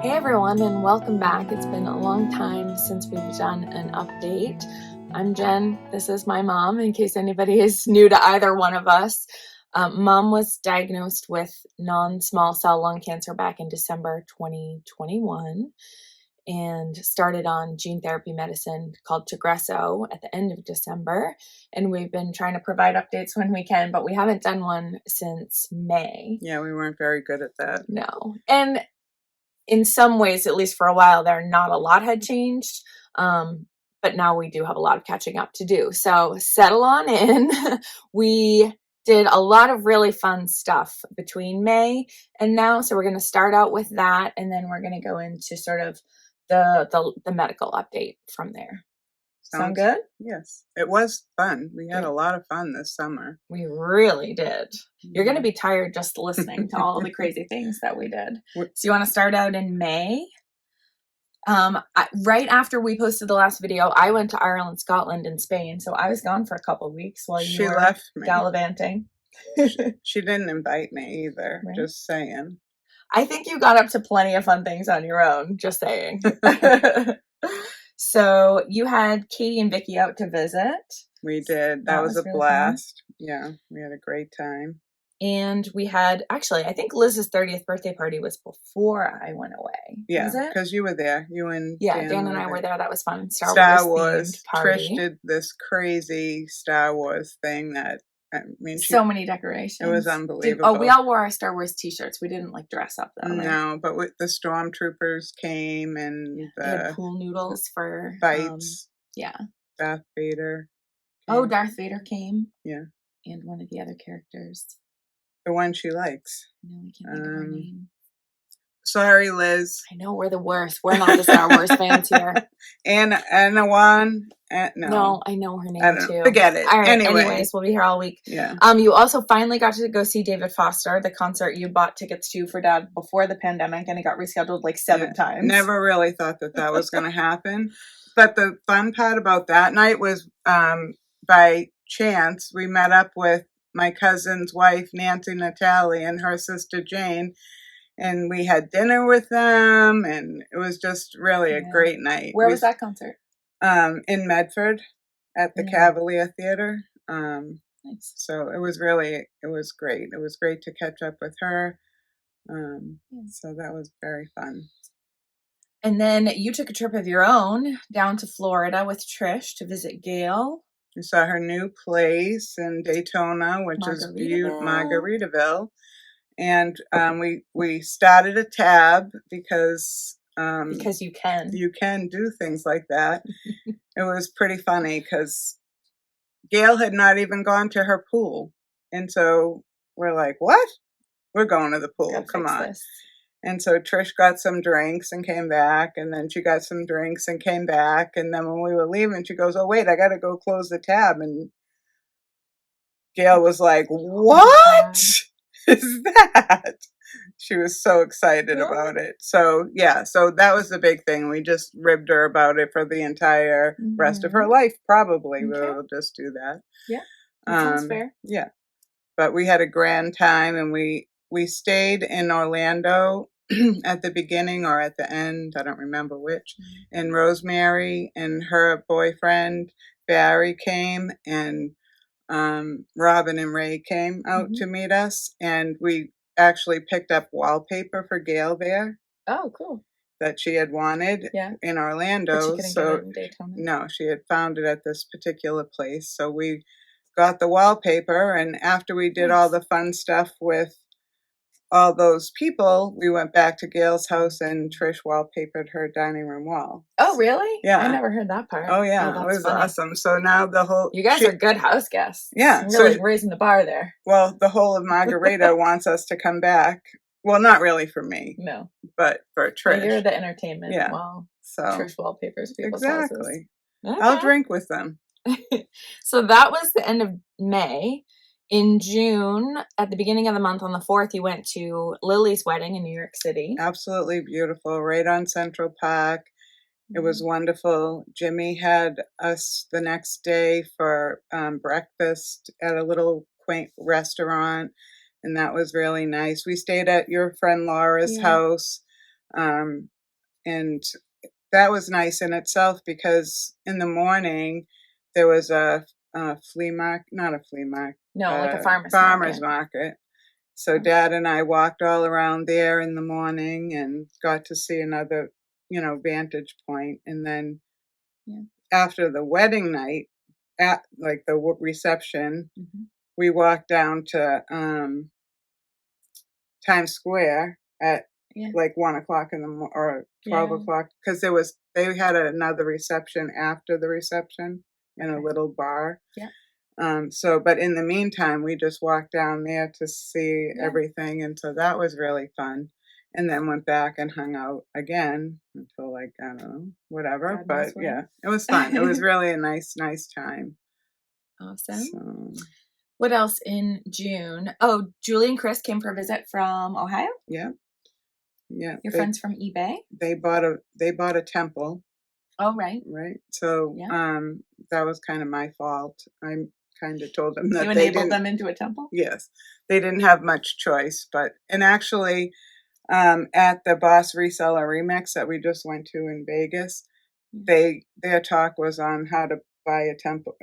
Hey everyone, and welcome back. It's been a long time since we've done an update. I'm Jen. This is my mom, in case anybody is new to either one of us. Mom was diagnosed with non-small cell lung cancer back in December 2021 and started on gene therapy medicine called Tagresso at the end of December. And we've been trying to provide updates when we can, but we haven't done one since May. Yeah, we weren't very good at that. No. And in some ways, at least for a while there, not a lot had changed. But now we do have a lot of catching up to do. So settle on in. We did a lot of really fun stuff between May and now. So we're going to start out with that. And then we're going to go into sort of the medical update from there. Sound good? Yes. It was fun. We had a lot of fun this summer. We really did. You're going to be tired just listening to all the crazy things that we did. So you want to start out in May? Right after we posted the last video, I went to Ireland, Scotland, and Spain. So I was gone for a couple of weeks while you were left me. gallivanting. She didn't invite me either. Right. Just saying. I think you got up to plenty of fun things on your own. Just saying. So you had Katie and Vicky out to visit. We did. That was a really blast. Fun. Yeah, we had a great time. And we had, actually, I think Liz's 30th birthday party was before I went away. Yeah, because you were there. You and Dan and I were there. That was fun. Star Wars party. Trish did this crazy Star Wars thing that, I mean, so many decorations. It was unbelievable. We all wore our Star Wars t-shirts. We didn't dress up though. No, but the stormtroopers came and they had pool noodles for bites. Darth Vader. Oh, Darth Vader came. Yeah. And one of the other characters. The one she likes. No, I can't think of her name. Sorry, Liz. I know, we're the worst. We're not the Star Wars fans here. Anawan. No, I know her name too. Forget it. All right, anyways, we'll be here all week. Yeah. You also finally got to go see David Foster, the concert you bought tickets to for Dad before the pandemic, and it got rescheduled 7 times. Never really thought that was going to happen. But the fun part about that night was, by chance, we met up with my cousin's wife, Nancy Natali, and her sister Jane. And we had dinner with them, and it was just really a great night. Where was that concert? In Medford at the Cavalier Theater. Nice. So it was great. It was great to catch up with her. So that was very fun. And then you took a trip of your own down to Florida with Trish to visit Gail. We saw her new place in Daytona, which is beautiful, Margaritaville. And we started a tab because you can. You can do things like that. It was pretty funny because Gail had not even gone to her pool. And so we're like, what? We're going to the pool. Come on. This. And so Trish got some drinks and came back. And then she got some drinks and came back. And then when we were leaving, she goes, oh, wait, I got to go close the tab. And Gail was like, what is that? She was so excited about it. So, so that was the big thing. We just ribbed her about it for the entire rest of her life, probably. Okay. We'll just do that. Yeah, that sounds fair. Yeah. But we had a grand time, and we stayed in Orlando at the beginning or at the end, I don't remember which, and Rosemary and her boyfriend, Barry, came, and Robin and Ray came out to meet us, and we actually picked up wallpaper for Gail there. Oh, cool. That she had wanted in Orlando. But she couldn't get it in Daytona. No, she had found it at this particular place. So we got the wallpaper, and after we did all the fun stuff with all those people, we went back to Gail's house, and Trish wallpapered her dining room wall. Oh, really? Yeah. I never heard that part. Oh, yeah. It was awesome. So now the whole... You guys are good house guests. Yeah. You're really raising the bar there. Well, the whole of Margarita wants us to come back. Well, not really for me. No. But for Trish. Well, you're the entertainment. Yeah. Wow. So Trish wallpapers people's houses. Exactly. Okay. I'll drink with them. So that was the end of May. In June, at the beginning of the month, on the 4th, you went to Lily's wedding in New York City. Absolutely beautiful, right on Central Park. It was wonderful. Jimmy had us the next day for breakfast at a little quaint restaurant, and that was really nice. We stayed at your friend Laura's house And that was nice in itself because in the morning there was a flea market, not a flea market, No, like a farmer's market. So Dad and I walked all around there in the morning and got to see another, vantage point. And then after the wedding night, at like the reception, we walked down to Times Square at like 1:00 in the or 12:00 because they had another reception after the reception in a little bar. But in the meantime, we just walked down there to see everything, and so that was really fun. And then went back and hung out again until like I don't know, whatever. God but knows when. yeah, it was fun. It was really a nice time. Awesome. So, what else in June? Oh, Julie and Chris came for a visit from Ohio. Yeah. Your friends from eBay. They bought a temple. Oh, right. Right. So that was kind of my fault. I kind of told them that you enabled them into a temple. Yes, they didn't have much choice. And actually, at the Boss Reseller Remix that we just went to in Vegas, their talk was on how to buy a temple.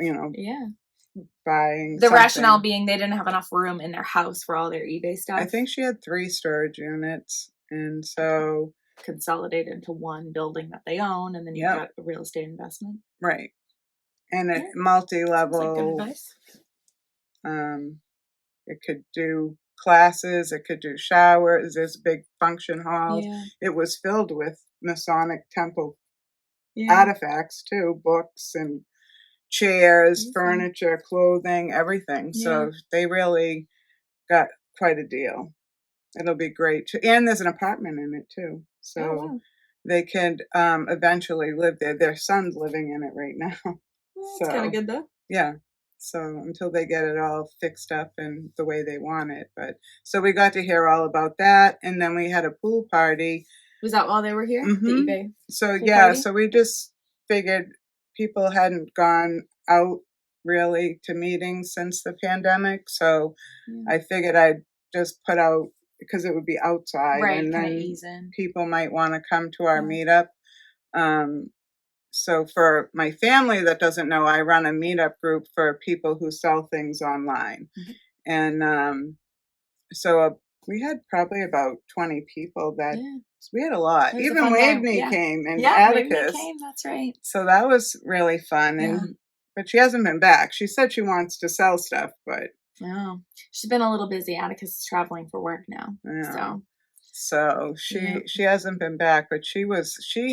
Buying the rationale being they didn't have enough room in their house for all their eBay stuff. I think she had 3 storage units, and so consolidate into one building that they own, and then you've got a real estate investment. Right. And a multi-level. Sounds like good advice. It could do classes, it could do showers, there's big function halls. It was filled with Masonic temple artifacts too, books and chairs, furniture, clothing, everything. So they really got quite a deal. It'll be great too. And there's an apartment in it too. So they could eventually live there. Their son's living in it right now. That's kind of good though. Yeah. So until they get it all fixed up and the way they want it. So we got to hear all about that. And then we had a pool party. Was that while they were here? The eBay So party? So we just figured people hadn't gone out really to meetings since the pandemic. So I figured I'd just put out, because it would be outside, and then people might want to come to our meetup. So for my family that doesn't know, I run a meetup group for people who sell things online. And so we had probably about 20 people we had a lot. Even Waveney came, and Atticus. Came, that's right. So that was really fun. But she hasn't been back. She said she wants to sell stuff, but she's been a little busy. Atticus is traveling for work now. So she hasn't been back, but she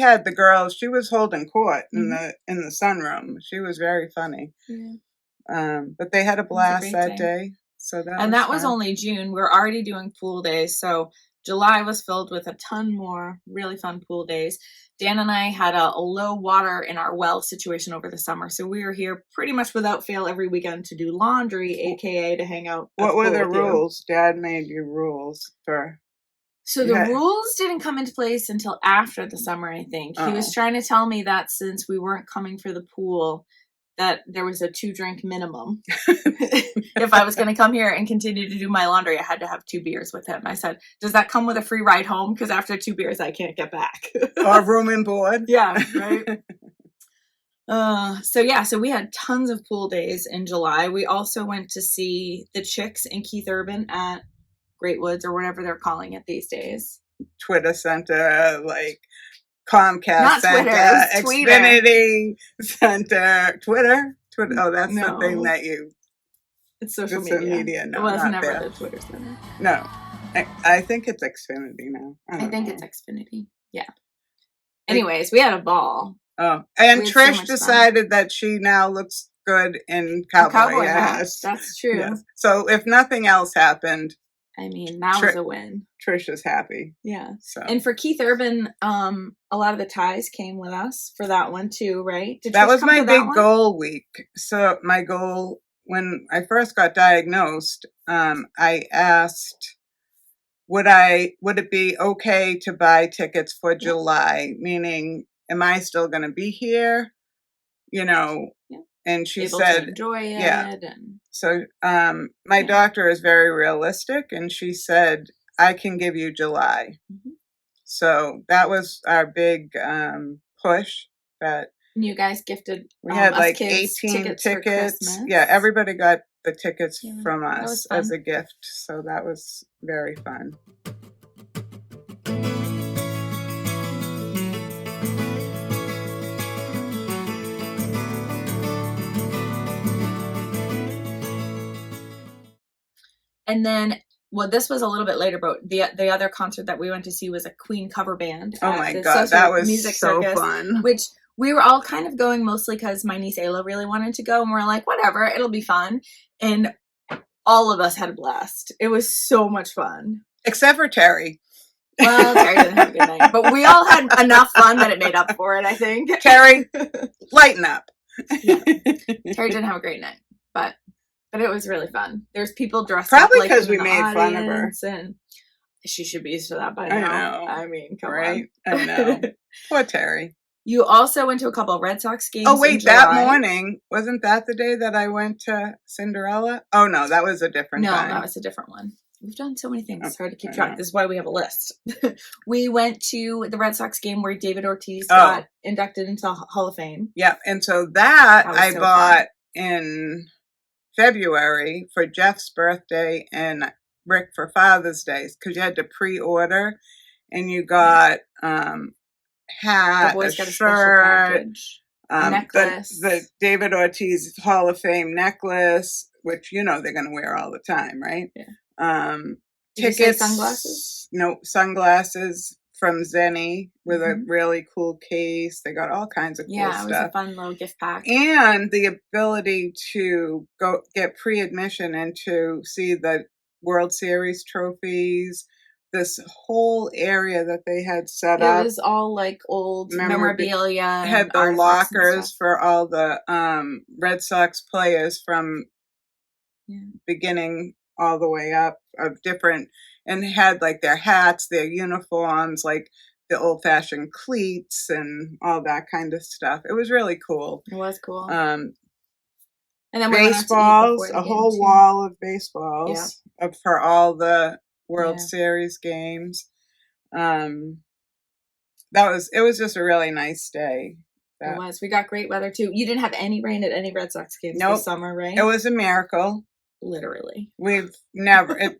had the girls. She was holding court in the sunroom. She was very funny. But they had a blast that day. So that was only June. We're already doing pool days. So July was filled with a ton more really fun pool days. Dan and I had a low water in our well situation over the summer. So we were here pretty much without fail every weekend to do laundry, aka to hang out. What were the rules? Dad made you rules for. So the rules didn't come into place until after the summer, I think. He was trying to tell me that since we weren't coming for the pool, that there was a 2-drink minimum. If I was going to come here and continue to do my laundry, I had to have 2 beers with him. I said, does that come with a free ride home? Because after 2 beers, I can't get back. Or room and board. Yeah, right. So we had tons of pool days in July. We also went to see the Chicks in Keith Urban at Great Woods, or whatever they're calling it these days. Twitter Center, like Comcast Not Center, Twitter, Xfinity Center, Twitter. Oh, that's the thing that it's social media. No, it was never there. The Twitter Center. No, I think it's Xfinity now. I think it's Xfinity. Yeah. Anyways, we had a ball. Oh, and Trish decided that she now looks good in cowboy hats. That's true. Yes. So if nothing else happened, I mean, that was a win. Trish is happy. Yeah. So. And for Keith Urban, a lot of the ties came with us for that one too, right? That was my big goal week. So my goal when I first got diagnosed, I asked, would it be okay to buy tickets for July? Meaning, am I still going to be here? And she said, to enjoy it. Yeah. So my doctor is very realistic, and she said, I can give you July. So that was our big push. That you guys gifted we had us like kids 18 tickets for tickets. Christmas. Yeah, everybody got the tickets Yeah, from that was us fun. as a gift. So that was very fun. And then, well, this was a little bit later, but the other concert that we went to see was a Queen cover band. Oh my God, that was Music so Circus, fun. which we were all kind of going mostly because my niece Ayla really wanted to go, and we're like, whatever, it'll be fun. And all of us had a blast. It was so much fun. Except for Terry. Well, Terry didn't have a good night, but we all had enough fun that it made up for it, I think. Terry, lighten up. Yeah. Terry didn't have a great night, but it was really fun. There's people dressed probably up like because we made fun of her, and she should be used to that by now. I know. I mean, come right? on. I know. Poor Terry. You also went to a couple of Red Sox games. Oh wait, that morning, wasn't that the day that I went to Cinderella? Oh no, that was a different time. No, that was a different one. We've done so many things. It's hard to keep track. This is why we have a list. We went to the Red Sox game where David Ortiz got inducted into the Hall of Fame. Yeah, and so that I bought in February for Jeff's birthday and Rick for Father's Day, because you had to pre-order, and you got hat, the boys a got shirt, a necklace, the David Ortiz Hall of Fame necklace, which they're going to wear all the time, right? Yeah. Tickets, sunglasses? No, sunglasses from Zenny with a really cool case. They got all kinds of cool stuff. Yeah, it was a fun little gift pack. And the ability to go get pre-admission and to see the World Series trophies, this whole area that they had set up. It was all like old memorabilia. Had the lockers for all the Red Sox players from beginning all the way up, of different, and had like their hats, their uniforms, like the old-fashioned cleats and all that kind of stuff. It was really cool. It was cool. And then baseballs, a whole wall of baseballs for all the World Series games. It was just a really nice day. It was. We got great weather too. You didn't have any rain at any Red Sox games this summer, right? It was a miracle. Literally. We've never, it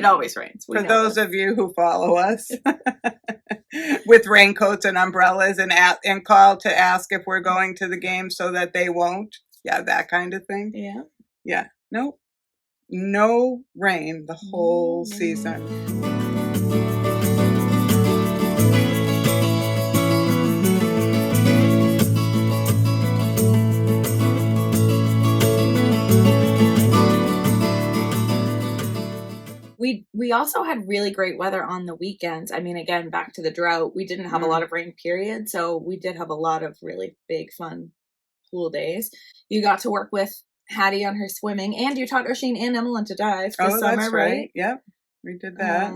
always rains. For those of you who follow us with raincoats and umbrellas and call to ask if we're going to the game so that they won't. Yeah, that kind of thing. Yeah. Yeah. Nope. No rain the whole season. We also had really great weather on the weekends. I mean, again, back to the drought, we didn't have a lot of rain, period. So we did have a lot of really big, fun pool days. You got to work with Hattie on her swimming, and you taught O'Shane and Emmeline to dive this summer, that's right? Yep, we did that.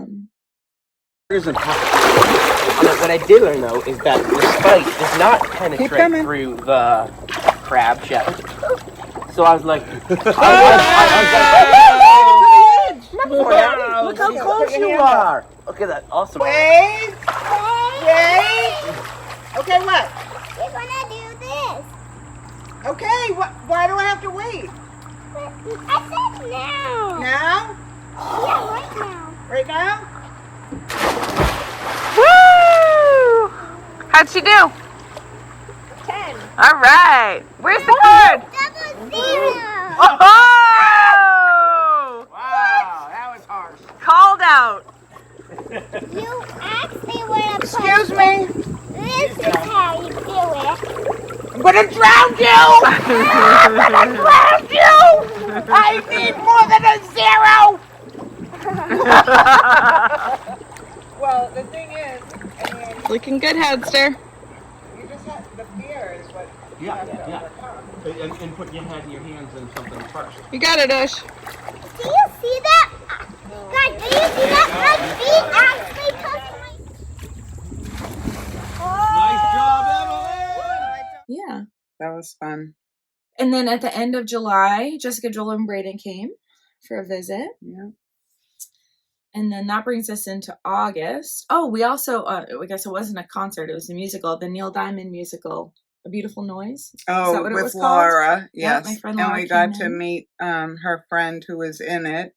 What I did learn, though, is that the spike does not penetrate through the crab shell. So I was like, wow, look how close you are. Look at that, awesome. Wait. Okay, what? We're gonna do this. Okay, why do I have to wait? I said now. Now? Yeah, right now. Right now? Woo! How'd she do? 10. All right. Where's the card? Double zero. Oh! Wow, that was harsh. Called out. You asked me where to put Excuse me. This is how you do it. I'm gonna drown you! I'm gonna drown you! I need more than a zero! Well, the thing is, I mean, Looking good, Headster. you just have, the fear is what you have to overcome. And put your head and your hands in something first. You got it, Ush. Do you see that? Guys, do you see that? My feet actually touch my... Nice job, Emily! Yeah. That was fun. And then at the end of July, Jessica, Joel, and Braden came for a visit. Yeah. And then that brings us into August. Oh, we also, I guess it wasn't a concert, it was a musical, the Neil Diamond musical, A Beautiful Noise. Is that what it with was Laura, called? yes. Yeah, my friend and Laura we got came to in. meet her friend who was in it.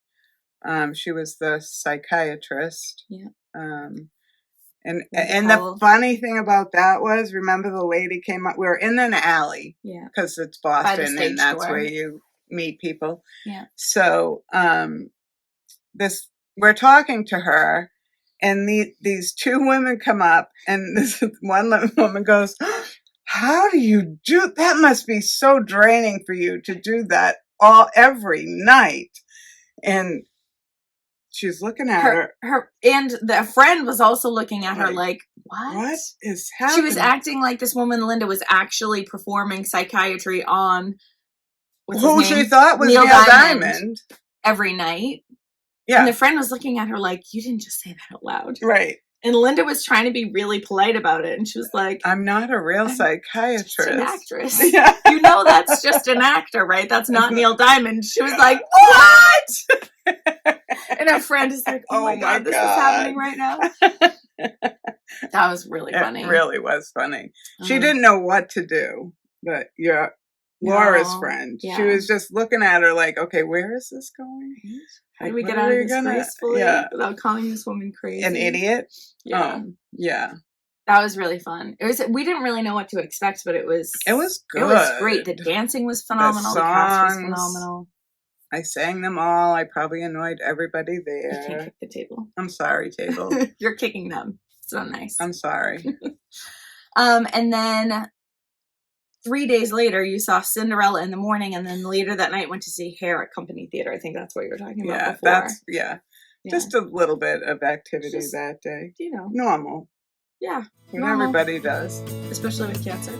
She was the psychiatrist. Yeah. And Linda the Powell. funny thing about that was, remember the lady came up, we were in an alley. Yeah. Because it's By the Boston stage and that's door. where you meet people. Yeah. So we're talking to her, and these two women come up, and this one woman goes, "How do you do that? Must be so draining for you to do that every night." And she's looking at her. And the friend was also looking at her like, what is happening? She was acting like this woman, Linda, was actually performing psychiatry on who she thought was Neil Diamond every night. Yeah. And the friend was looking at her like, you didn't just say that out loud. Right. And Linda was trying to be really polite about it. And she was like, I'm not a real psychiatrist. Just an actress. Yeah. You know that's just an actor, right? That's not Neil Diamond. She was like, what? And her friend is like, oh my God, this is happening right now. That was really funny. It really was funny. She didn't know what to do, but Laura's friend. Yeah. She was just looking at her like, okay, where is this going? How do we get out of this gracefully without calling this woman crazy? An idiot? Yeah. Yeah. That was really fun. We didn't really know what to expect, but it was good. It was great. The dancing was phenomenal. The cast was phenomenal. I sang them all. I probably annoyed everybody there. You can't kick the table. I'm sorry, table. You're kicking them. It's not nice. I'm sorry. And then 3 days later, you saw Cinderella in the morning, and then later that night went to see Hair at Company Theater. I think that's what you were talking about before. Yeah. Just a little bit of activity that day. You know. Normal. Yeah. What everybody does. Especially with cancer.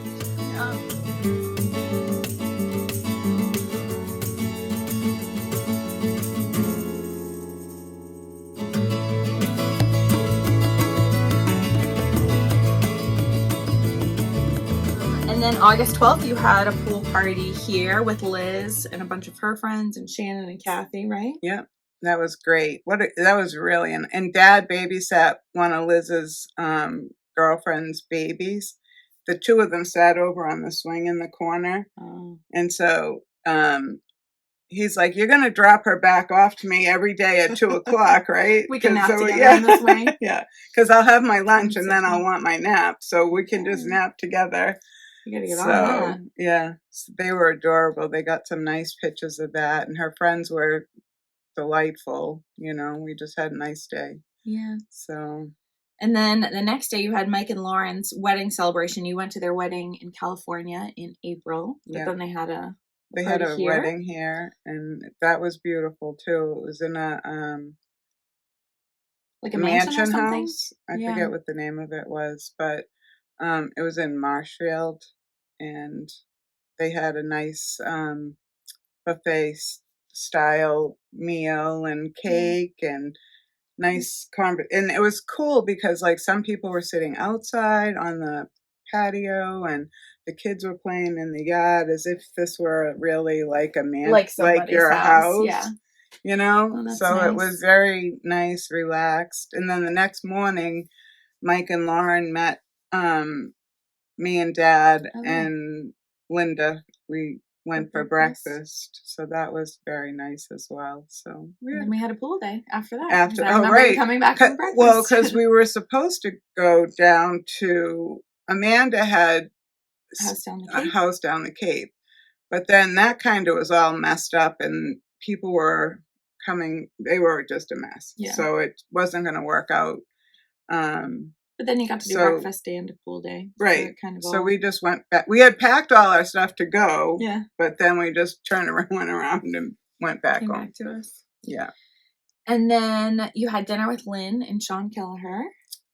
And then August 12th, you had a pool party here with Liz and a bunch of her friends and Shannon and Kathy, right? Yeah, that was great. That was really, and Dad babysat one of Liz's girlfriend's babies. The two of them sat over on the swing in the corner. Oh. And so he's like, you're going to drop her back off to me every day at 2:00, right? We can nap together in this way. Yeah, because I'll have my lunch and then I'll want my nap. So we can just nap together. You gotta get on that. Yeah, so they were adorable. They got some nice pictures of that, and her friends were delightful. You know, we just had a nice day. Yeah. So. And then the next day, you had Mike and Lauren's wedding celebration. You went to their wedding in California in April, but then they had a wedding here, and that was beautiful too. It was in a like a mansion house. I forget what the name of it was, but it was in Marshfield, and they had a nice buffet style meal and cake and nice and it was cool because like some people were sitting outside on the patio and the kids were playing in the yard as if this were really like a like your house. Yeah. You know? Oh, so nice. It was very nice, relaxed. And then the next morning, Mike and Lauren met me and Dad and Linda. We went for breakfast. So that was very nice as well. So and then we had a pool day after that. Coming back from breakfast. Well, because we were supposed to go down to Amanda had a house down the Cape, but then that kind of was all messed up, and people were coming. They were just a mess. Yeah. So it wasn't going to work out. But then you got to do breakfast day and a pool day. Right. So we just went back. We had packed all our stuff to go. Yeah. But then we just went around and went back home. Back to us. Yeah. And then you had dinner with Lynn and Sean Kelleher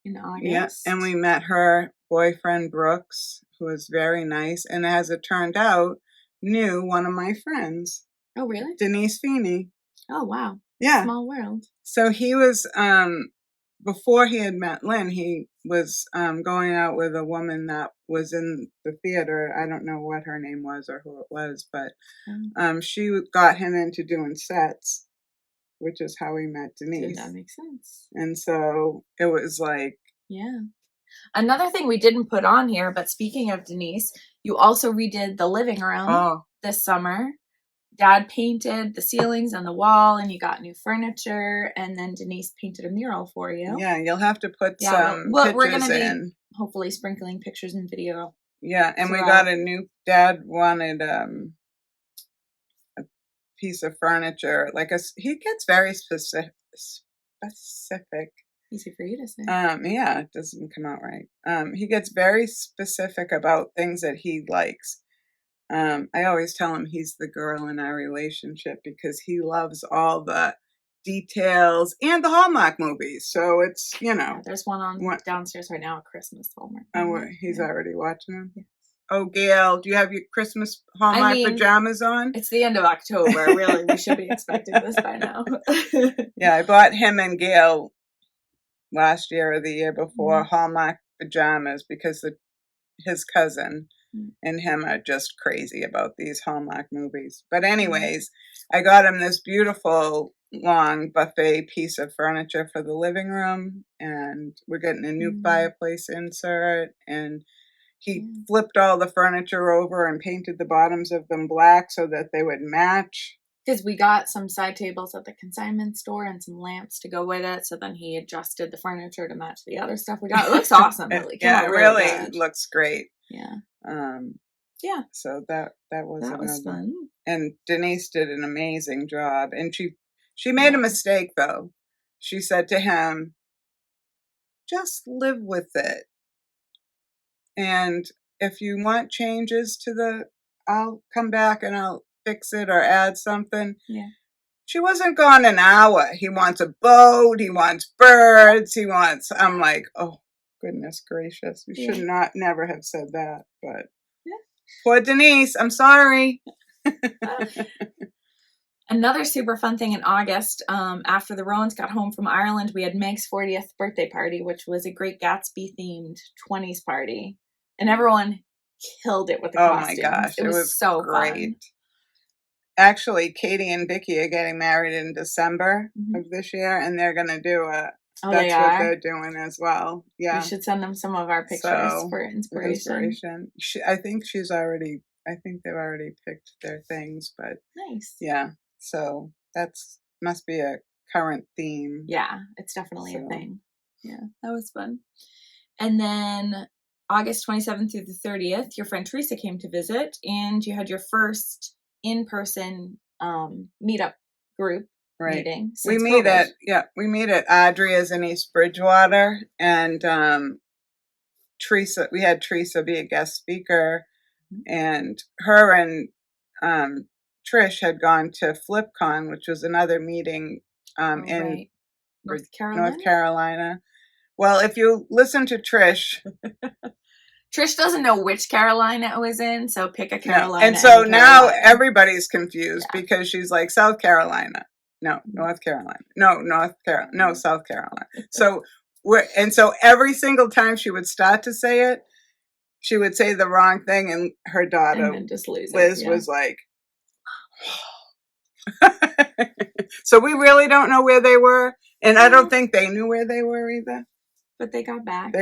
in August. Yeah. And we met her boyfriend, Brooks, who was very nice. And as it turned out, knew one of my friends. Oh, really? Denise Feeney. Oh, wow. Yeah. Small world. So he was... before he had met Lynn, he was going out with a woman that was in the theater. I don't know what her name was or who it was, but she got him into doing sets which is how we met Denise. That makes sense. And so it was like, yeah. Another thing we didn't put on here, but speaking of Denise, you also redid the living room this summer. Dad painted the ceilings and the wall, and you got new furniture, and then Denise painted a mural for you. Yeah, you'll have to put some pictures we're gonna in. Be hopefully sprinkling pictures and video. Yeah, and we got a new, Dad wanted a piece of furniture. He gets very specific. Easy for you to say. Yeah, it doesn't come out right. He gets very specific about things that he likes. I always tell him he's the girl in our relationship because he loves all the details and the Hallmark movies. So it's, there's one on downstairs right now, a Christmas Hallmark. Oh, he's already watching them? Yes. Oh, Gail, do you have your Christmas Hallmark pajamas on? It's the end of October. Really, we should be expecting this by now. Yeah, I bought him and Gail last year or the year before Hallmark pajamas because his cousin and him are just crazy about these Hallmark movies. But anyways, I got him this beautiful long buffet piece of furniture for the living room, and we're getting a new fireplace insert, and he flipped all the furniture over and painted the bottoms of them black so that they would match. Because we got some side tables at the consignment store and some lamps to go with it. So then he adjusted the furniture to match the other stuff we got. It looks awesome. Really. Yeah, it really looks great. Yeah. Yeah. So that was fun. And Denise did an amazing job. And she made a mistake though. She said to him, just live with it. And if you want changes I'll come back and I'll fix it or add something. Yeah. She wasn't gone an hour. He wants a boat. He wants birds. I'm like, oh, goodness gracious. You should never have said that. But poor Denise, I'm sorry. Another super fun thing in August, after the Rowans got home from Ireland, we had Meg's 40th birthday party, which was a Great Gatsby themed 20s party. And everyone killed it with the costumes. Oh my gosh. It was so great. Fun. Actually, Katie and Vicky are getting married in December of this year, and they're going to do that's what they're doing as well. Yeah. We should send them some of our pictures for inspiration. I think they've already picked their things, but nice. Yeah. So must be a current theme. Yeah, it's definitely a thing. Yeah, that was fun. And then August 27th through the 30th, your friend Teresa came to visit, and you had your first in-person meetup group meeting. We meet at Adria's in East Bridgewater, and Teresa. We had Teresa be a guest speaker, and her and Trish had gone to FlipCon, which was another meeting in North Carolina. Well, if you listen to Trish. Trish doesn't know which Carolina it was in, so pick a Carolina. And so now everybody's confused because she's like, South Carolina. No, North Carolina. No, North Carolina. No, South Carolina. So every single time she would start to say it, she would say the wrong thing, and her daughter, Liz, was like, so we really don't know where they were, and I don't think they knew where they were either. But they got back.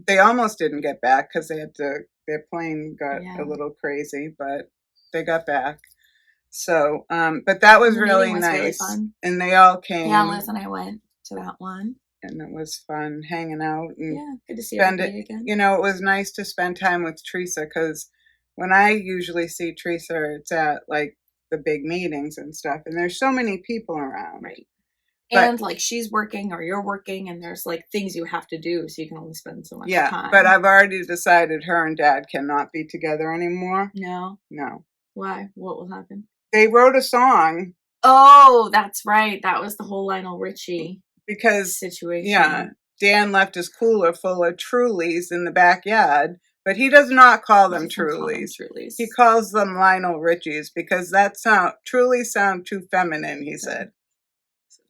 They almost didn't get back because their plane got a little crazy, but they got back. So, but that was really nice. Really fun. And they all came. Yeah, Liz and I went to that one. And it was fun hanging out and good to see everybody again. It was nice to spend time with Teresa because when I usually see Teresa, it's at like the big meetings and stuff, and there's so many people around. Right. And like she's working or you're working, and there's like things you have to do, so you can only spend so much time. Yeah, but I've already decided her and Dad cannot be together anymore. No. No. Why? What will happen? They wrote a song. Oh, that's right. That was the whole Lionel Richie situation. Yeah, Dan left his cooler full of Trulies in the backyard, but he does not call them Trulies. He calls them Lionel Richies because Trulies sound too feminine, he said.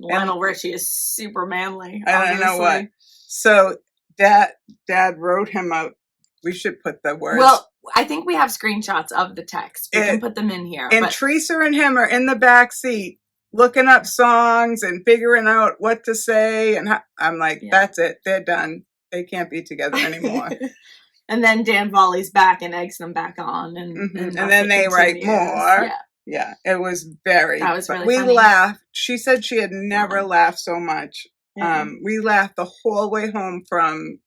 Lionel Richie is super manly. I don't know what. So Dad wrote him out. We should put the words. Well, I think we have screenshots of the text. We can put them in here. And Teresa and him are in the back seat looking up songs and figuring out what to say. And I'm like, that's it. They're done. They can't be together anymore. And then Dan volleys back and eggs them back on. And then they write more. Yeah. It was very, that was really we funny. laughed. She said she had never laughed so much. We laughed the whole way home from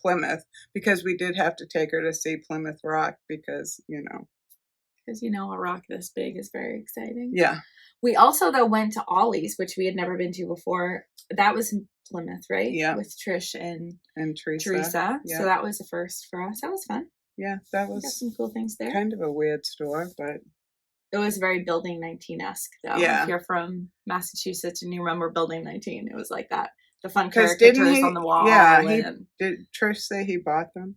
Plymouth because we did have to take her to see Plymouth Rock because, a rock this big is very exciting. Yeah. We also, though, went to Ollie's, which we had never been to before. That was in Plymouth, right? Yeah. With Trish and Teresa. Yeah. So that was a first for us. That was fun. Yeah, that was got some cool things there. Kind of a weird store, but it was very Building 19-esque, though. Yeah. If you're from Massachusetts and you remember Building 19, it was like that. The fun caricatures on the wall. Yeah, did Trish say he bought them?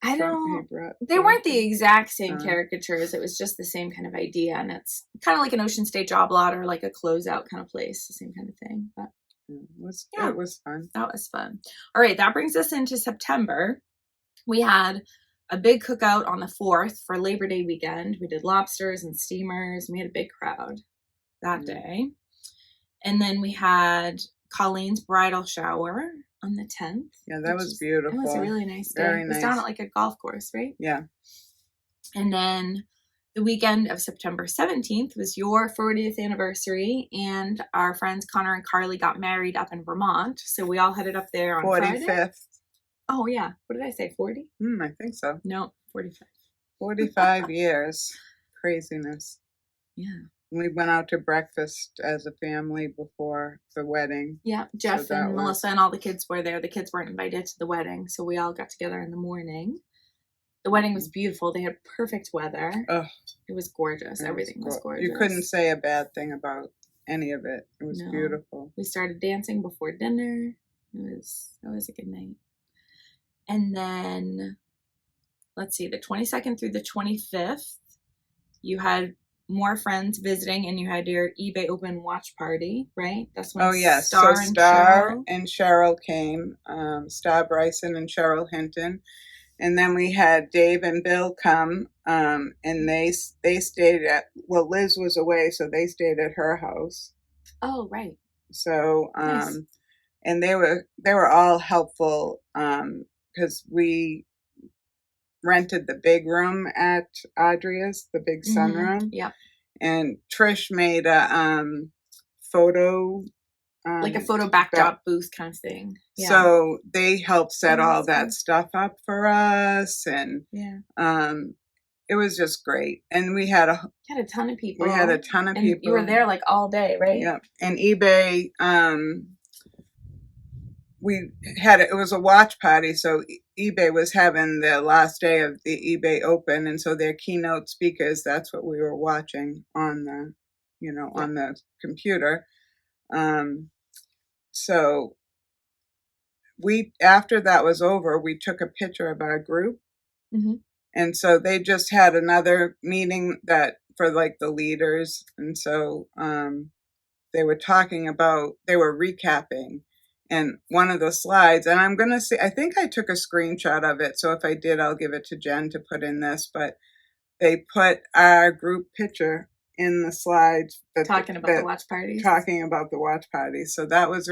I don't. They weren't the exact same caricatures. It was just the same kind of idea, and it's kind of like an Ocean State job lot or like a closeout kind of place, the same kind of thing. But it was fun. That was fun. All right, that brings us into September. We had a big cookout on the 4th for Labor Day weekend. We did lobsters and steamers. And we had a big crowd that day, and then we had Colleen's bridal shower on the 10th. Yeah, that was beautiful. It was a really nice day. Very it was nice. Down at like a golf course, right? Yeah. And then the weekend of September 17th was your 40th anniversary, and our friends Connor and Carly got married up in Vermont. So we all headed up there on 45th. Friday. Oh, yeah. What did I say, 40? I think so. No, 45. 45 years. Craziness. Yeah. We went out to breakfast as a family before the wedding. Yeah, Jeff and Melissa and all the kids were there. The kids weren't invited to the wedding, so we all got together in the morning. The wedding was beautiful. They had perfect weather. Ugh. It was gorgeous. Everything was gorgeous. You couldn't say a bad thing about any of it. It was beautiful. We started dancing before dinner. It was a good night. And then, let's see, the 22nd through the 25th, you had more friends visiting, and you had your eBay open watch party, right? That's when Star and Cheryl came. Star Bryson and Cheryl Hinton. And then we had Dave and Bill come, and they stayed at, Liz was away, so they stayed at her house. Oh, right. So, nice. And they were all helpful, because we rented the big room at Audria's, the big sunroom. Yeah. And Trish made a photo, like a photo backdrop booth kind of thing. Yeah. So they helped set all that stuff up for us, and it was just great. And we had a ton of people. We had a ton of people. You were there like all day, right? Yeah. And eBay, it was a watch party, so eBay was having the last day of the eBay Open, and so their keynote speakers, that's what we were watching on the, on the computer. So after that was over, we took a picture of our group. Mm-hmm. And so they just had another meeting for like the leaders. And so, they were recapping. And one of the slides, and I'm going to say, I think I took a screenshot of it. So if I did, I'll give it to Jen to put in this. But they put our group picture in the slides. Talking about the watch parties. Talking about the watch parties. So that was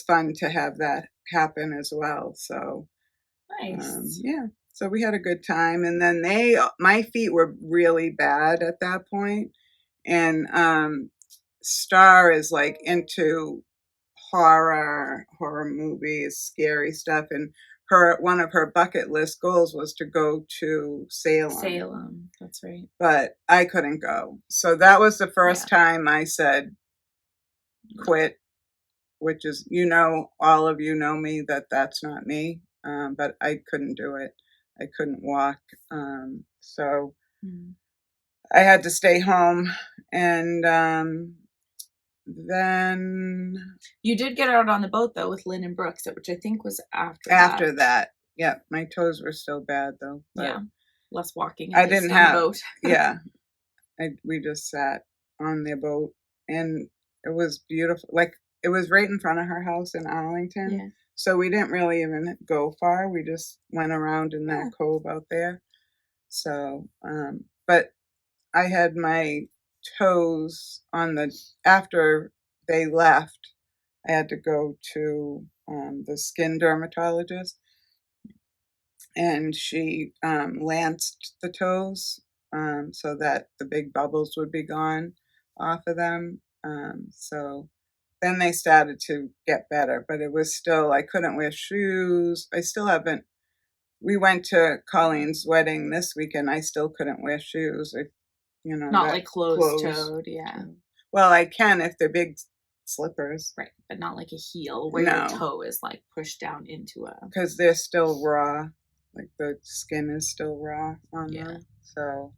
fun to have that happen as well. So, nice. Yeah. So we had a good time. And then my feet were really bad at that point. And Star is like into horror movies, scary stuff, and one of her bucket list goals was to go to Salem. That's right. But I couldn't go, so that was the first time I said quit, which is, all of you know me, that's not me. But I couldn't do it. I couldn't walk, so I had to stay home. And then you did get out on the boat though with Lynn and Brooks, which I think was after that. Yeah, my toes were still bad though. Less walking. I didn't have boat. We just sat on the boat, and it was beautiful. Like, it was right in front of her house in Arlington, so we didn't really even go far. We just went around in that cove out there. So, but I had my toes after they left. I had to go to the skin dermatologist, and she lanced the toes so that the big bubbles would be gone off of them. So then they started to get better, but it was still, I couldn't wear shoes. I still haven't. We went to Colleen's wedding this weekend. I still couldn't wear shoes. Not like closed-toed, yeah. Well, I can if they're big slippers. Right, but not like a heel where your toe is like pushed down into a... Because they're still raw. Like the skin is still raw on them. So...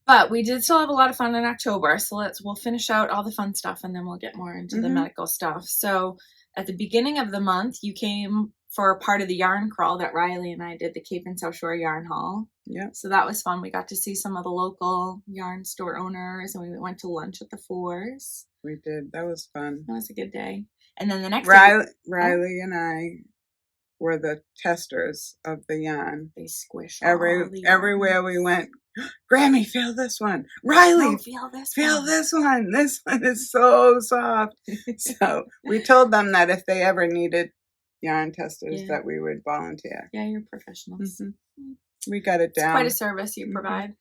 But we did still have a lot of fun in October, so we'll finish out all the fun stuff and then we'll get more into the medical stuff. So at the beginning of the month, you came for part of the yarn crawl that Riley and I did, the Cape and South Shore Yarn Haul. Yeah. So that was fun. We got to see some of the local yarn store owners, and we went to lunch at the Fours. We did. That was fun. That was a good day. And then the next day... Riley and I were the testers of the yarn. They squish everywhere we went. Grammy, feel this one. Riley, feel this one. This one is so soft. So we told them that if they ever needed yarn testers, that we would volunteer. Yeah, you're professionals. We got it down. It's quite a service you provide.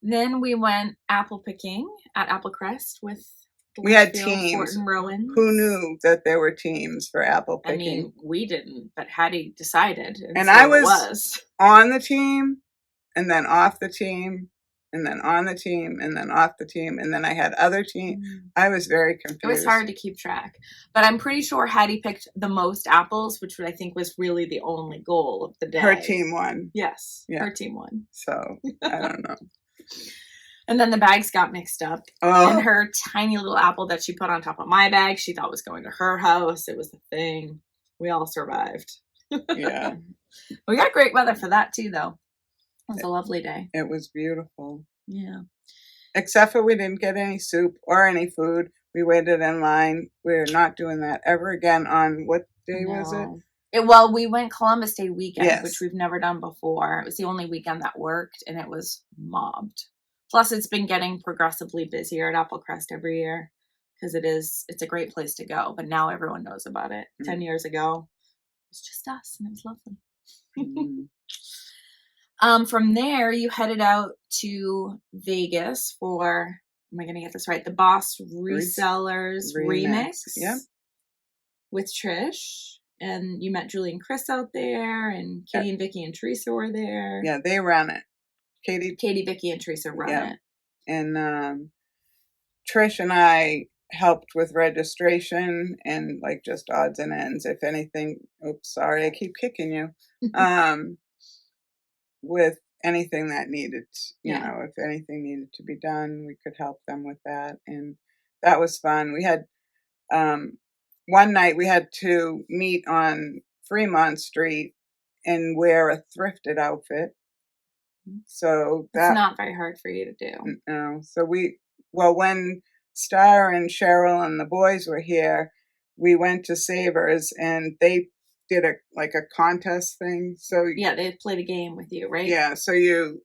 Then we went apple picking at Applecrest with... We had teams. Rowan. Who knew that there were teams for apple picking? I mean, we didn't, but Hattie decided. And so I was on the team, and then off the team, and then on the team, and then off the team, and then I had other teams. I was very confused. It was hard to keep track. But I'm pretty sure Hattie picked the most apples, which I think was really the only goal of the day. Her team won. Yes, her team won. So, I don't know. And then the bags got mixed up. And her tiny little apple that she put on top of my bag, she thought was going to her house. It was the thing. We all survived. Yeah. We got great weather for that too, though. It was a lovely day. It was beautiful. Yeah. Except for we didn't get any soup or any food. We waited in line. We're not doing that ever again on what day was it? Well, we went Columbus Day weekend, which we've never done before. It was the only weekend that worked, and it was mobbed. Plus, it's been getting progressively busier at Applecrest every year because it's a great place to go. But now everyone knows about it. 10 years ago, it was just us, and it was lovely. From there, you headed out to Vegas for, am I going to get this right? The Boss Resellers Remix. Yep. With Trish. And you met Julie and Chris out there, and Katie and Vicky and Teresa were there. Yeah, they ran it. Katie, Vicky, and Teresa run it. And Trish and I helped with registration and like just odds and ends. If anything, oops, sorry, I keep kicking you. With anything that needed, you know, if anything needed to be done, we could help them with that. And that was fun. We had, one night we had to meet on Fremont Street and wear a thrifted outfit. So that's not very hard for you to do. No. So when Star and Cheryl and the boys were here, we went to Savers and they did a contest thing. So yeah, they played a game with you, right? Yeah. So you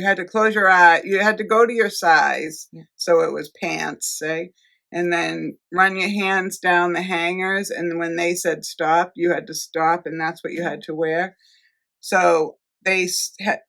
had to close your eye. You had to go to your size. Yeah. So it was pants, say, and then run your hands down the hangers. And when they said stop, you had to stop, and that's what you had to wear. So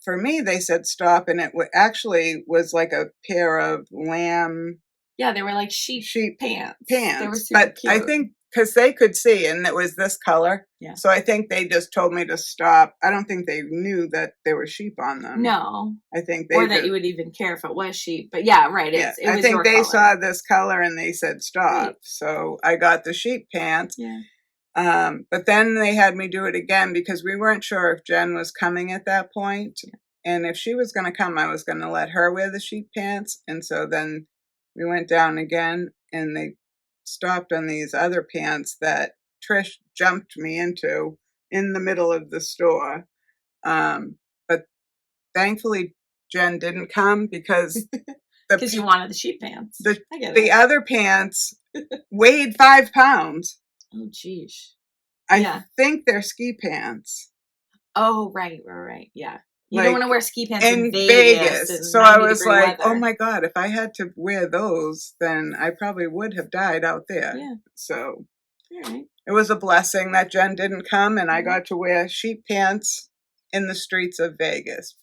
for me, they said stop, and it actually was like a pair of lamb. Yeah, they were like sheep pants. Pants. They were super cute. I think because they could see, and it was this color. Yeah. So I think they just told me to stop. I don't think they knew that there were sheep on them. No. I think that you would even care if it was sheep. But yeah, right. It was I think they color. saw this color and they said stop. Right. So I got the sheep pants. Yeah. But then they had me do it again because we weren't sure if Jen was coming at that point. Yeah. And if she was going to come, I was going to let her wear the sheep pants. And so then we went down again and they stopped on these other pants that Trish jumped me into in the middle of the store. But thankfully Jen didn't come because you wanted the sheep pants. The other pants weighed 5 pounds. Oh, geez. I think they're ski pants. Oh, right. Yeah. You don't want to wear ski pants in in Vegas. So I was like, weather. oh my God, if I had to wear those, then I probably would have died out there. Yeah. So right. It was a blessing that Jen didn't come and I got to wear sheep pants in the streets of Vegas.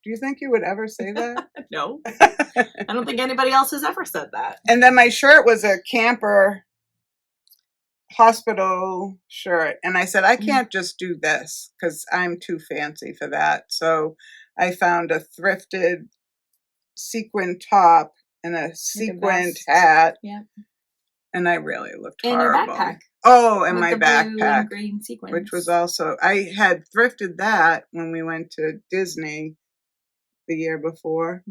Do you think you would ever say that? No. I don't think anybody else has ever said that. And then my shirt was a camper hospital shirt. And I said, I can't just do this because I'm too fancy for that. So I found a thrifted sequin top and a sequined hat. Yeah. And I really looked and horrible. Your backpack. Oh, and with my the backpack, blue and green sequins. which was also, I had thrifted that when we went to Disney the year before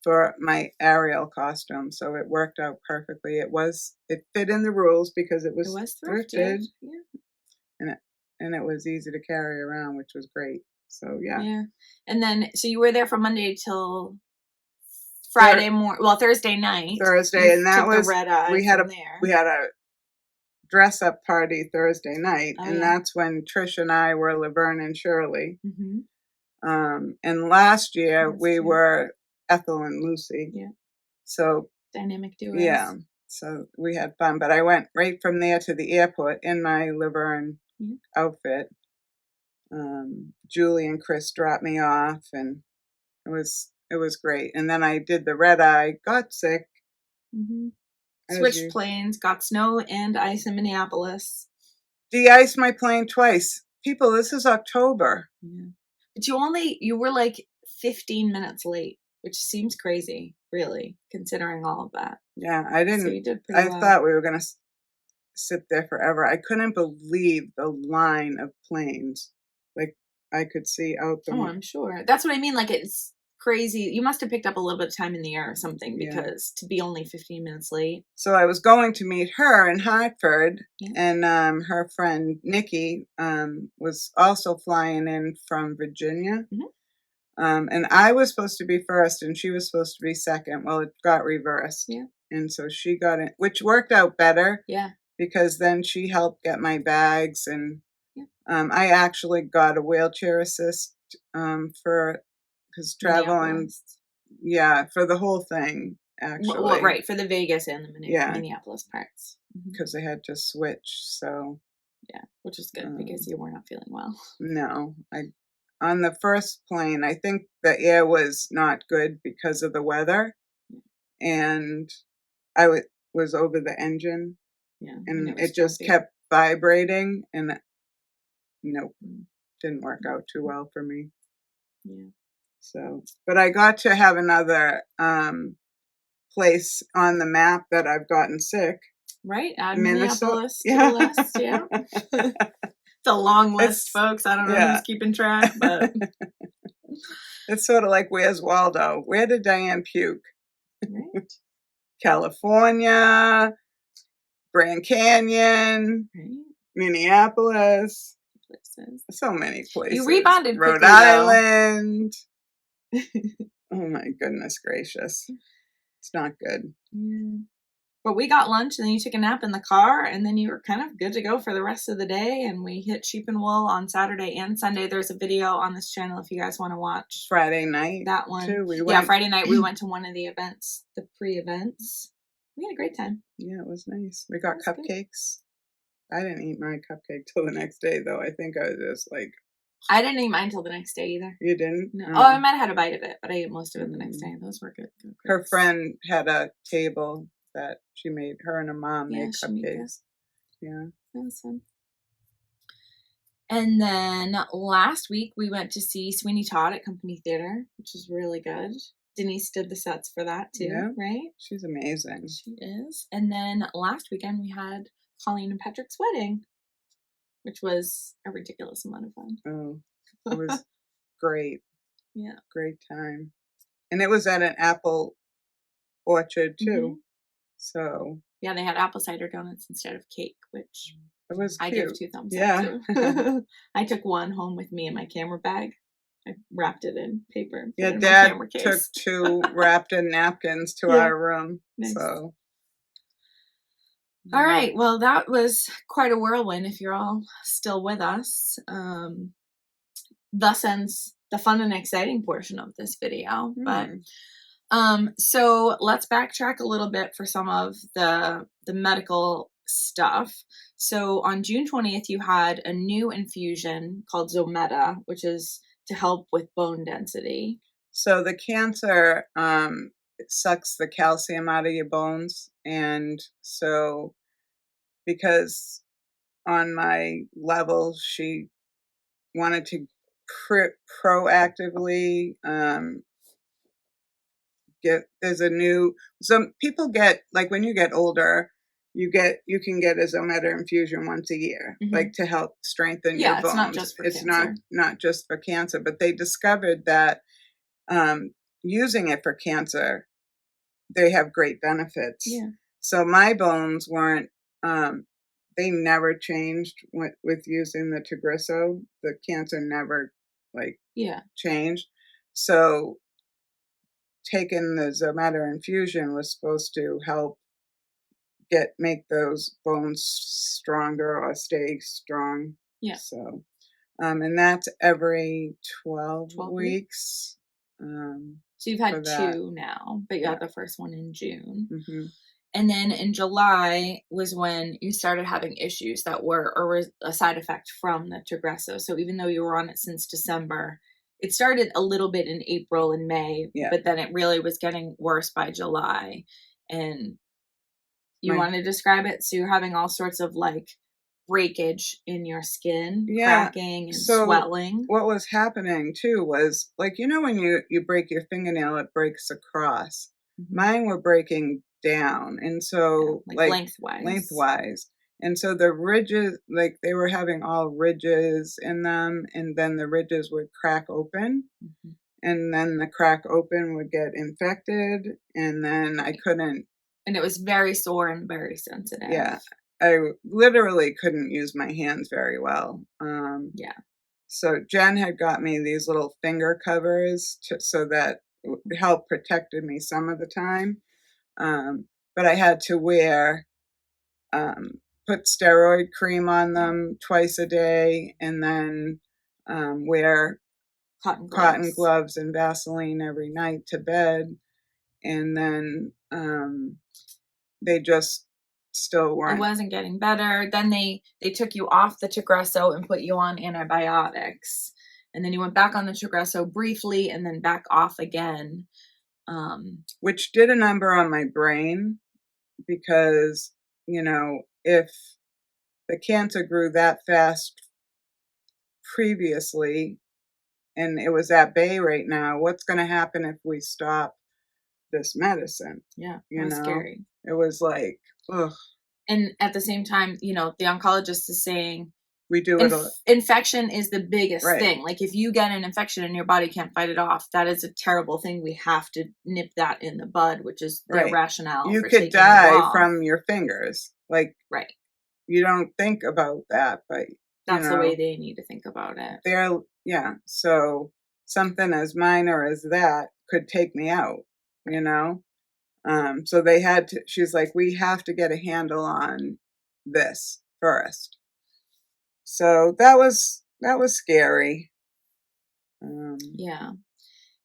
for my Ariel costume. So it worked out perfectly. It fit in the rules because it was thrifted. Yeah. And it was easy to carry around, which was great. So yeah. Yeah. And then, so you were there from Monday till Friday morning, Thursday night. Thursday, and that was, we had a dress up party Thursday night, and that's when Trish and I were Laverne and Shirley. And last year we were Ethel and Lucy. Yeah. So dynamic duos. Yeah. So we had fun, but I went right from there to the airport in my Laverne outfit. Julie and Chris dropped me off, and it was great. And then I did the red eye, got sick. Switched planes, got snow and ice in Minneapolis. De-iced my plane twice. People, this is October. Yeah. But you were like 15 minutes late, which seems crazy, really, considering all of that. Yeah, I didn't. So you did pretty well. I thought we were going to sit there forever. I couldn't believe the line of planes. Like, I could see out the... Oh, I'm sure. That's what I mean. Like, it's crazy. You must have picked up a little bit of time in the air or something, because to be only 15 minutes late. So I was going to meet her in Hartford, and her friend Nikki was also flying in from Virginia. And I was supposed to be first and she was supposed to be second. Well, it got reversed. Yeah. And so she got in, which worked out better. Yeah. Because then she helped get my bags, and I actually got a wheelchair assist because traveling, for the whole thing, actually. Well, right, for the Vegas and the Minneapolis parts. Because they had to switch, so. Yeah, which is good because you were not feeling well. No, on the first plane, I think the air was not good because of the weather, and I was over the engine. Yeah, and it just kept vibrating, and nope, didn't work out too well for me. Yeah. So, but I got to have another place on the map that I've gotten sick. Right, add Minneapolis to the list. Yeah. It's a long list, folks. I don't know who's keeping track, but it's sort of like, where's Waldo? Where did Diane puke? Right. California, Grand Canyon, Minneapolis, so many places. You rebounded Rhode quickly, Island. Oh my goodness gracious. It's not good. Yeah. But we got lunch, and then you took a nap in the car, and then you were kind of good to go for the rest of the day. And we hit Sheep and Wool on Saturday and Sunday. There's a video on this channel if you guys want to watch. Friday night. That one. Too. Friday night we went to one of the events, the pre-events. We had a great time. Yeah, it was nice. We got cupcakes. Good. I didn't eat my cupcake till the next day, though. I think I was just like... I didn't eat mine till the next day either. You didn't? No. Oh, I might have had a bite of it, but I ate most of it the next day. Those were good. Her friend had a table that she made. Her and her mom made cupcakes. Yeah. That was fun. And then last week we went to see Sweeney Todd at Company Theater, which was really good. Denise did the sets for that too, right? She's amazing. She is. And then last weekend we had Colleen and Patrick's wedding, which was a ridiculous amount of fun. Oh, it was great. Yeah. Great time. And it was at an apple orchard too. So. Yeah, they had apple cider donuts instead of cake, which it was cute. I give 2 thumbs up to. I took one home with me in my camera bag. I wrapped it in paper. Yeah, Dad took 2 wrapped in napkins to our room. Nice. So. All right. Well, that was quite a whirlwind if you're all still with us. Thus ends the fun and exciting portion of this video. But so let's backtrack a little bit for some of the medical stuff. So on June 20th, you had a new infusion called Zometa, which is to help with bone density. So the cancer, it sucks the calcium out of your bones. And so because on my level, she wanted to proactively some people get, like when you get older, you can get a Zometa infusion once a year, like to help strengthen your bones. It's not just for cancer. Not just for cancer, but they discovered that using it for cancer, they have great benefits. Yeah. So my bones weren't, they never changed with using the Tagrisso. The cancer never changed. So taking the Zometa infusion was supposed to help make those bones stronger or stay strong. Yeah. So, and that's every 12 weeks. So you've had two now, but you had the first one in June. Mm-hmm. And then in July was when you started having issues that were a side effect from the Tagrisso. So even though you were on it since December, it started a little bit in April and May, but then it really was getting worse by July. And you want to describe it? So you're having all sorts of like breakage in your skin, cracking and swelling. What was happening too was, like, when you break your fingernail, it breaks across. Mine were breaking down, and so like lengthwise. And so the ridges, like they were having all ridges in them, and then the ridges would crack open, and then the crack open would get infected, and then I couldn't. And it was very sore and very sensitive. Yeah, I literally couldn't use my hands very well. So Jen had got me these little finger covers so that helped protected me some of the time. But I had to put steroid cream on them twice a day, and then wear cotton gloves and Vaseline every night to bed. And then they just still weren't. It wasn't getting better. Then they took you off the Tagrisso and put you on antibiotics. And then you went back on the Tagrisso briefly and then back off again. Which did a number on my brain because, if the cancer grew that fast previously and it was at bay right now, what's going to happen if we stop this medicine? Yeah, it was scary. It was like, ugh. And at the same time, the oncologist is saying, we do it. Infection is the biggest thing. Like if you get an infection and your body can't fight it off, that is a terrible thing. We have to nip that in the bud, which is their rationale. You could die from your fingers. Like, you don't think about that, but that's the way they need to think about it. So something as minor as that could take me out, So they had to, she's like, we have to get a handle on this first. So that was scary. Yeah.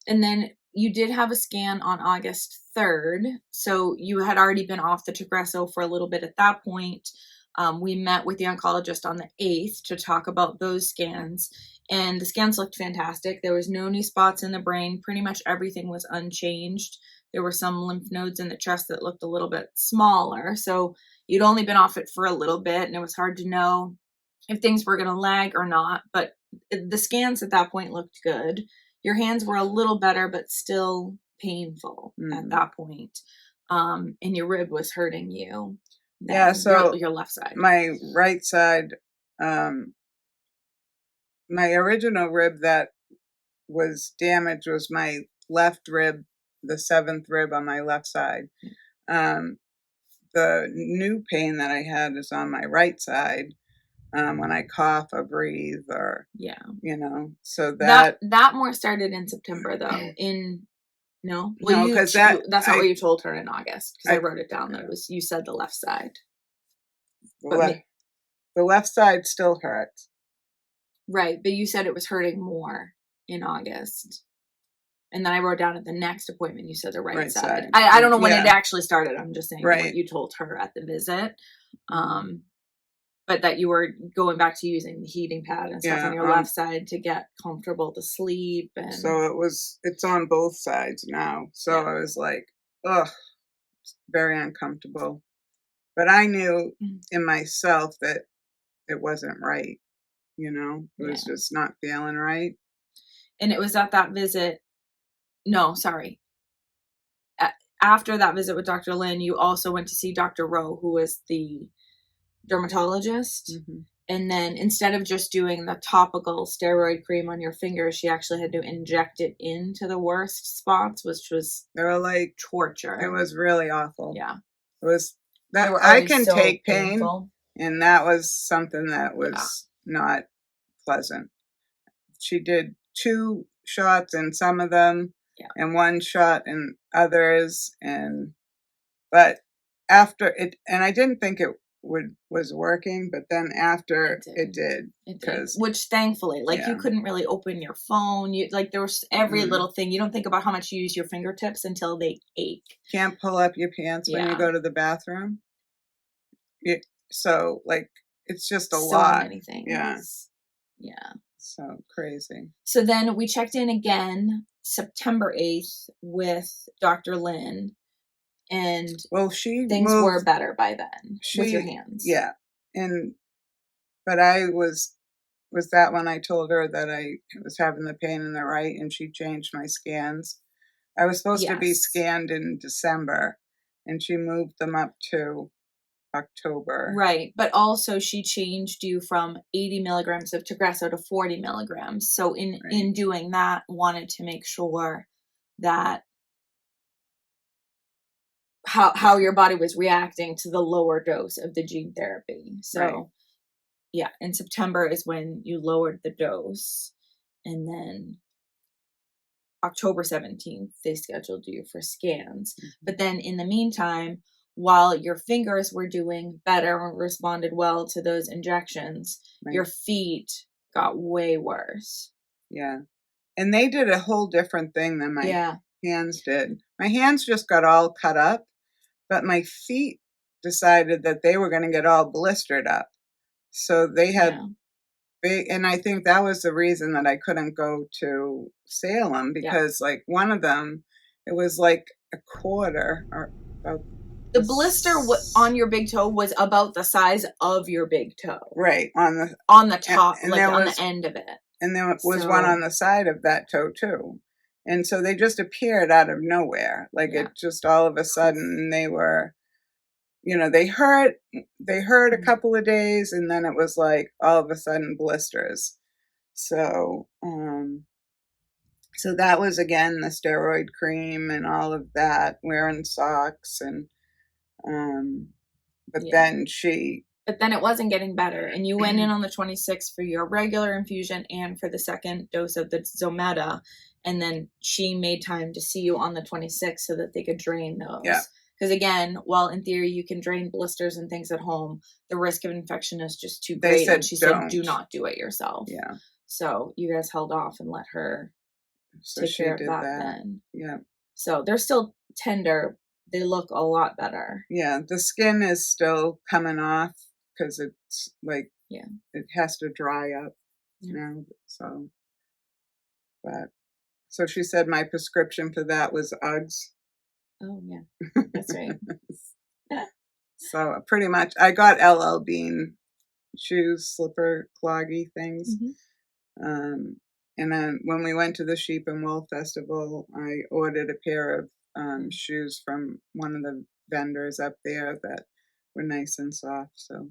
And then you did have a scan on August 3rd. So you had already been off the Tagrisso for a little bit at that point. We met with the oncologist on the 8th to talk about those scans. And the scans looked fantastic. There was no new spots in the brain. Pretty much everything was unchanged. There were some lymph nodes in the chest that looked a little bit smaller. So you'd only been off it for a little bit, and it was hard to know if things were going to lag or not. But the scans at that point looked good. Your hands were a little better, but still painful at that point. And your rib was hurting you. So your left side. My right side, my original rib that was damaged was my left rib, the 7th rib on my left side. The new pain that I had is on my right side. When I cough or breathe or, so that more started in September though. No, because that's not what you told her in August. Because I wrote it down. That was, you said the left side. The left side still hurts. Right, but you said it was hurting more in August. And then I wrote down at the next appointment, you said the right Right side. side. I don't know when Yeah. it actually started. I'm just saying Right. what you told her at the visit. But that you were going back to using the heating pad and stuff on your left side to get comfortable to sleep. And so it's on both sides now. So I was like, ugh, it's very uncomfortable. But I knew in myself that it wasn't right. You know, it was just not feeling right. And it was at that visit. No, sorry. After that visit with Dr. Lynn, you also went to see Dr. Rowe, who was the dermatologist. And then instead of just doing the topical steroid cream on your fingers, she actually had to inject it into the worst spots, which was they were like torture. It was really awful. Yeah. It was that I can take pain, painful. and that was something that was not pleasant. She did 2 shots in some of them and 1 shot in others, but after it, and I didn't think it was working, but then after it did, which thankfully, like you couldn't really open your phone. You like there was every little thing. You don't think about how much you use your fingertips until they ache. Can't pull up your pants when you go to the bathroom. So like it's just a lot. So many things. Yeah. So crazy. So then we checked in again September 8th with Dr. Lynn. And things were better by then with your hands. Yeah. But I was that when I told her that I was having the pain in the right, and she changed my scans. I was supposed to be scanned in December, and she moved them up to October. Right. But also she changed you from 80 milligrams of Tagresso to 40 milligrams. So in doing that, wanted to make sure that how your body was reacting to the lower dose of the gene therapy. So in September is when you lowered the dose, and then October 17th they scheduled you for scans. But then in the meantime, while your fingers were doing better and responded well to those injections, your feet got way worse. Yeah. And they did a whole different thing than my hands did. My hands just got all cut up, but my feet decided that they were going to get all blistered up. So they had big, and I think that was the reason that I couldn't go to Salem, because like one of them, it was like a quarter or about the blister on your big toe was about the size of your big toe. Right. On the top, and like on the end of it. And there was one on the side of that toe too. And so they just appeared out of nowhere. Like it just all of a sudden they were, they hurt a couple of days, and then it was like all of a sudden blisters. So, so that was again the steroid cream and all of that, wearing socks and, but then it wasn't getting better, and you went in on the 26th for your regular infusion and for the second dose of the Zometa, and then she made time to see you on the 26th so that they could drain those. Yeah. Because again, while in theory you can drain blisters and things at home, the risk of infection is just too great. And she said, do not do it yourself. Yeah. So you guys held off and let her take care of that then. Yeah. So they're still tender. They look a lot better. Yeah. The skin is still coming off because it's like, it has to dry up now. So, so she said my prescription for that was Uggs. Oh, yeah. That's right. So pretty much I got LL Bean shoes, slipper, cloggy things. And then when we went to the Sheep and Wool Festival, I ordered a pair of shoes from one of the vendors up there that were nice and soft. So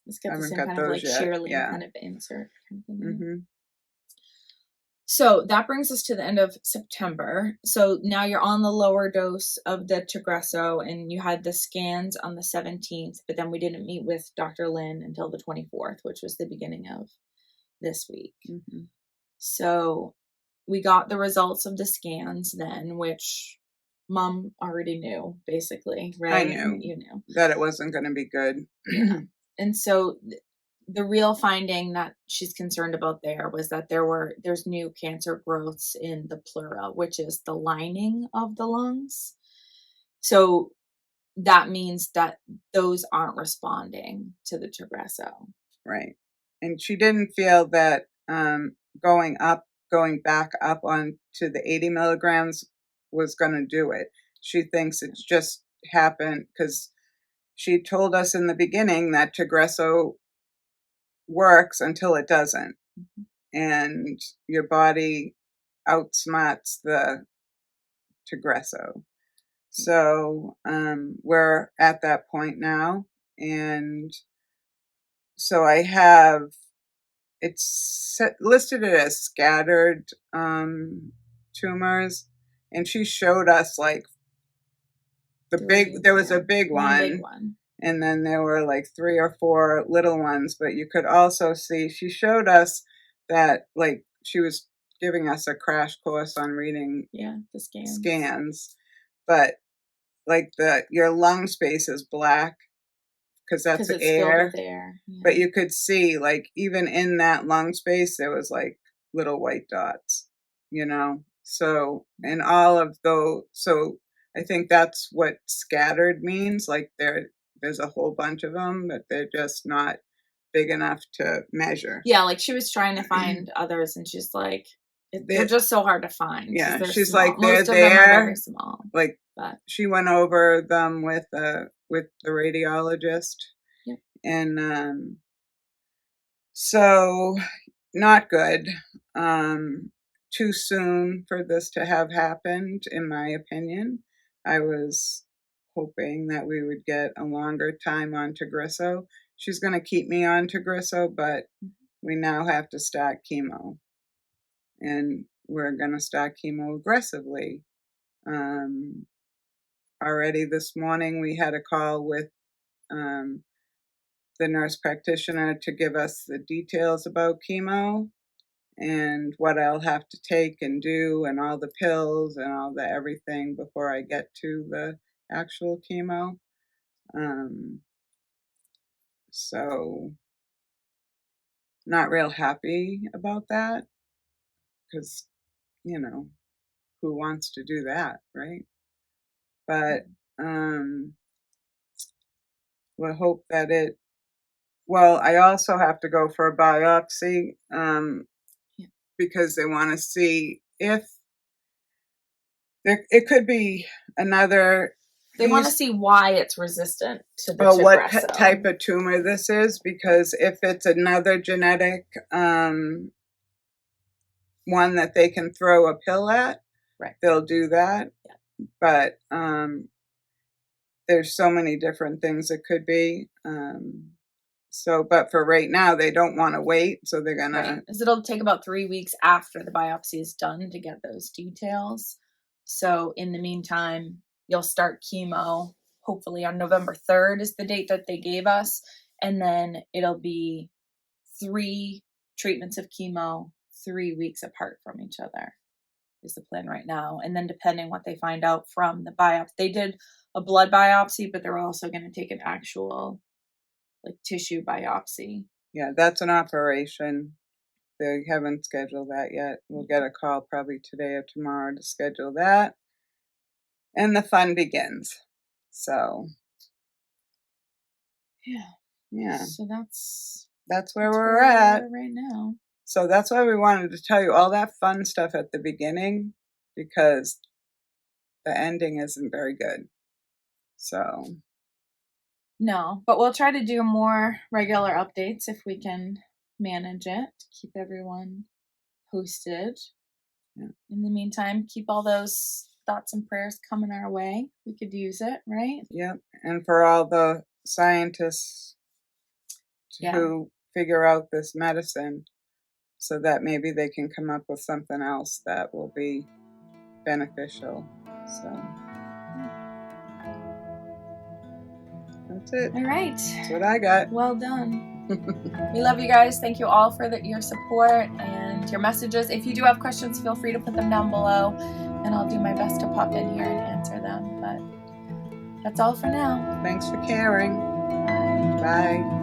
it's got the same kind of like shearling kind of insert kind of thing. So that brings us to the end of September. So now you're on the lower dose of the Tagresso, and you had the scans on the 17th, but then we didn't meet with Dr. Lynn until the 24th, which was the beginning of this week. So we got the results of the scans then, which Mom already knew, basically, right? I knew. You knew. That it wasn't going to be good. And so the real finding that she's concerned about there was that there's new cancer growths in the pleura, which is the lining of the lungs. So that means that those aren't responding to the Tagrisso. Right. And she didn't feel that going back up on to the 80 milligrams was going to do it. She thinks it's just happened because she told us in the beginning that Tagrisso works until it doesn't. Mm-hmm. And your body outsmarts the Tagrisso. So we're at that point now. And so I have, it's listed it as scattered tumors. And she showed us like there was a big one. And then there were like 3 or 4 little ones, but you could also see, she showed us that, like, she was giving us a crash course on reading the scans, but like your lung space is black because that's it's air. filled with air. Yeah. But you could see, like, even in that lung space, there was like little white dots, you know? So, in all of those, so I think that's what scattered means. Like there's a whole bunch of them, but they're just not big enough to measure. Yeah, like she was trying to find others, and she's like, they're just so hard to find. Yeah, she's small. like, they're Most of there. them are very small. Like, she went over them with the radiologist. Yep. And so not good. Too soon for this to have happened, in my opinion. I was hoping that we would get a longer time on Tagrisso. She's going to keep me on Tagrisso, but we now have to start chemo. And we're going to start chemo aggressively. Already this morning we had a call with the nurse practitioner to give us the details about chemo and what I'll have to take and do and all the pills and all the everything before I get to the actual chemo. So not real happy about that because, you know, who wants to do that, right? But we'll hope that I also have to go for a biopsy because they want to see if it could be another. They want to see why it's resistant to the Tagrisso. What type of tumor this is, because if it's another genetic one that they can throw a pill at, right, they'll do that. Yeah. But there's so many different things it could be. But for right now, they don't want to wait, so they're gonna. Right. Because it'll take about 3 weeks after the biopsy is done to get those details. So in the meantime, you'll start chemo. Hopefully on November 3rd is the date that they gave us, and then it'll be 3 treatments of chemo, 3 weeks apart from each other. Is the plan right now, and then depending what they find out from the biopsy, they did a blood biopsy, but they're also going to take an actual like tissue biopsy. Yeah, that's an operation. They haven't scheduled that yet. We'll get a call probably today or tomorrow to schedule that. And the fun begins. So yeah. So that's where we're at right now. So that's why we wanted to tell you all that fun stuff at the beginning, because the ending isn't very good. So no, but we'll try to do more regular updates if we can manage it. Keep everyone posted. Yeah. In the meantime, keep all those thoughts and prayers coming our way. We could use it, right? Yep. And for all the scientists who figure out this medicine, so that maybe they can come up with something else that will be beneficial. So that's it. All right. That's what I got. Well done. We love you guys. Thank you all for your support and your messages. If you do have questions, feel free to put them down below, and I'll do my best to pop in here and answer them. But that's all for now. Thanks for caring. Bye. Bye.